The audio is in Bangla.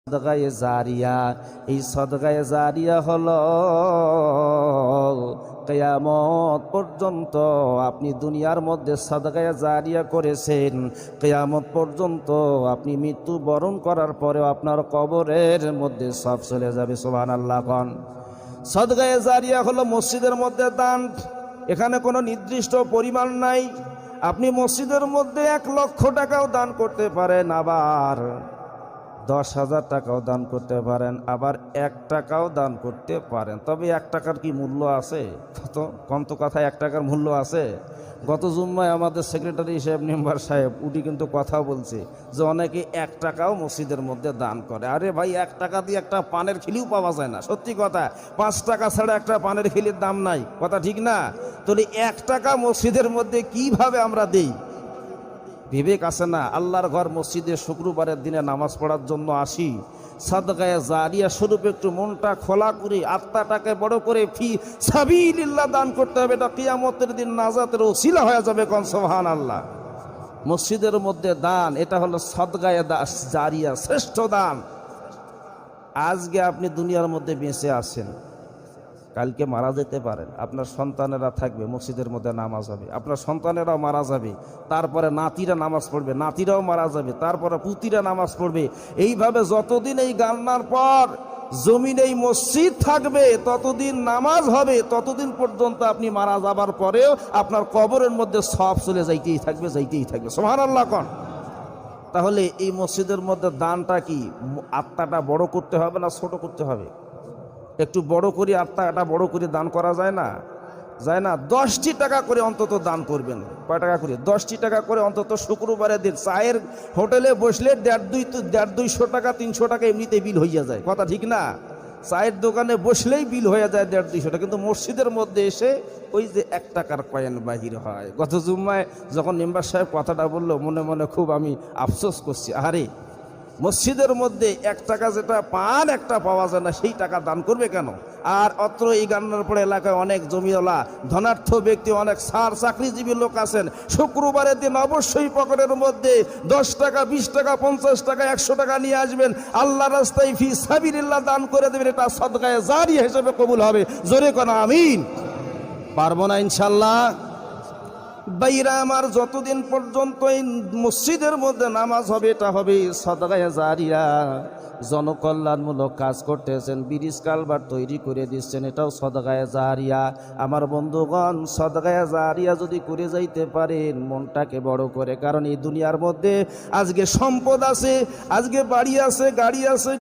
সদকায়ে জারিয়া। এই সদকায়ে জারিয়া হলো কিয়ামত পর্যন্ত আপনি দুনিয়ার মধ্যে সদকায়ে জারিয়া করেছেন, কিয়ামত পর্যন্ত আপনি মৃত্যু বরণ করার পরেও আপনার কবরের মধ্যে সব চলে যাবে। সুবহানাল্লাহ কোন। সদকায়ে জারিয়া হলো মসজিদের মধ্যে দান। এখানে কোনো নির্দিষ্ট পরিমাণ নাই। আপনি মসজিদের মধ্যে 1 লক্ষ টাকাও দান করতে পারেন, আবার 10,000 টাকাও দান করতে পারেন, আবার 1 টাকাও দান করতে পারেন। তবে 1 টাকার কি মূল্য আছে? কম তো কথা, 1 টাকার মূল্য আছে। গত জুম্মায় আমাদের সেক্রেটারি সাহেব, মেম্বার সাহেব, উনি কিন্তু কথা বলছে যে অনেকে 1 টাকাও মসজিদের মধ্যে দান করে। আরে ভাই, 1 টাকা দিয়ে একটা পানের খিলিও পাওয়া যায় না। সত্যি কথা, 5 টাকা ছাড়া একটা পানের খিলির দাম নাই। কথা ঠিক না? তাহলে 1 টাকা মসজিদের মধ্যে কিভাবে আমরা দেই? বিবেক আছে না? আল্লাহর ঘর মসজিদে শুক্রবারের দিনে নামাজ পড়ার জন্য আসি, সাদকায়ে জারিয়া স্বরূপ একটু মনটা খোলা করে, আত্মাটাকে বড় করে ফি সাবিলিল্লাহ দান করতে হবে। এটা কিয়ামতের দিন নাজাতের ওসিলা হয়ে যাবে। কোন সুবহানাল্লাহ। মসজিদের মধ্যে দান, এটা হলো সাদকায়ে জারিয়া, শ্রেষ্ঠ দান। আজকে আপনি দুনিয়ার মধ্যে বেঁচে আছেন, কালকে মারা যেতে পারেন। আপনার সন্তানেরা থাকবে, মসজিদের মধ্যে নামাজ হবে, আপনার সন্তানেরাও মারা যাবে, তারপরে নাতিরা নামাজ পড়বে, নাতিরাও মারা যাবে, তারপরে পুতিরা নামাজ পড়বে। এইভাবে যতদিন এই গান্নার পর জমিনে এই মসজিদ থাকবে, ততদিন নামাজ হবে, ততদিন পর্যন্ত আপনি মারা যাবার পরেও আপনার কবরের মধ্যে সব চলে যাইতেই থাকবে, যাইতেই থাকবে। সুবহানাল্লাহ কোন। তাহলে এই মসজিদের মধ্যে দানটা কি আত্মাটা বড় করতে হবে না ছোট করতে হবে? একটু বড় করে আত্মাটা বড় করে দান করা যায় না? যায় না? 10টি টাকা করে অন্তত দান করবেন। কয় টাকা করে? 10টি টাকা করে অন্তত শুক্রবারের দিন চায়ের হোটেলে বসলে 150-200 টাকা 300 টাকা এমনিতে বিল হইয়া যায়। কথা ঠিক না? চায়ের দোকানে বসলেই বিল হয়ে যায় 150-200 টাকা, কিন্তু মসজিদের মধ্যে এসে ওই যে 1 টাকার কয়েন বাহির হয়। গত জুম্মায় যখন মেম্বার সাহেব কথাটা বললো, মনে মনে খুব আমি আফসোস করছি। আরে, মসজিদের মধ্যে 1 টাকা যেটা পান একটা পাওয়া যায় না, সেই টাকা দান করবে কেন? আর অত্র এই গান্নার পরে এলাকায় অনেক জমিওয়ালা ধনার্থ ব্যক্তি, অনেক সার চাকরিজীবী লোক আছেন। শুক্রবারের দিন অবশ্যই পকেটের মধ্যে 10 টাকা, 20 টাকা, 50 টাকা, 100 টাকা নিয়ে আসবেন। আল্লাহ রাস্তায় ফি সাবিলিল্লাহ দান করে দেবেন। এটা সদকায়ে জারিয়া হিসেবে কবুল হবে। জোরে কোন আমিন। পারবো না ইনশাল্লাহ? বাইরা আমার, যতদিন পর্যন্ত এই মসজিদের মধ্যে নামাজ হবে, এটা হবে সদকায়ে জারিয়া। জনকল্যাণমূলক কাজ করতেছেন, ব্রিজ কালভার্ট তৈরি করে দিচ্ছেন, এটাও সদকায়ে জারিয়া। আমার বন্ধুগণ, সদকায়ে জারিয়া যদি করে যাইতে পারেন মনটাকে বড় করে, কারণ এই দুনিয়ার মধ্যে আজকে সম্পদ আছে, আজকে বাড়ি আছে, গাড়ি আছে,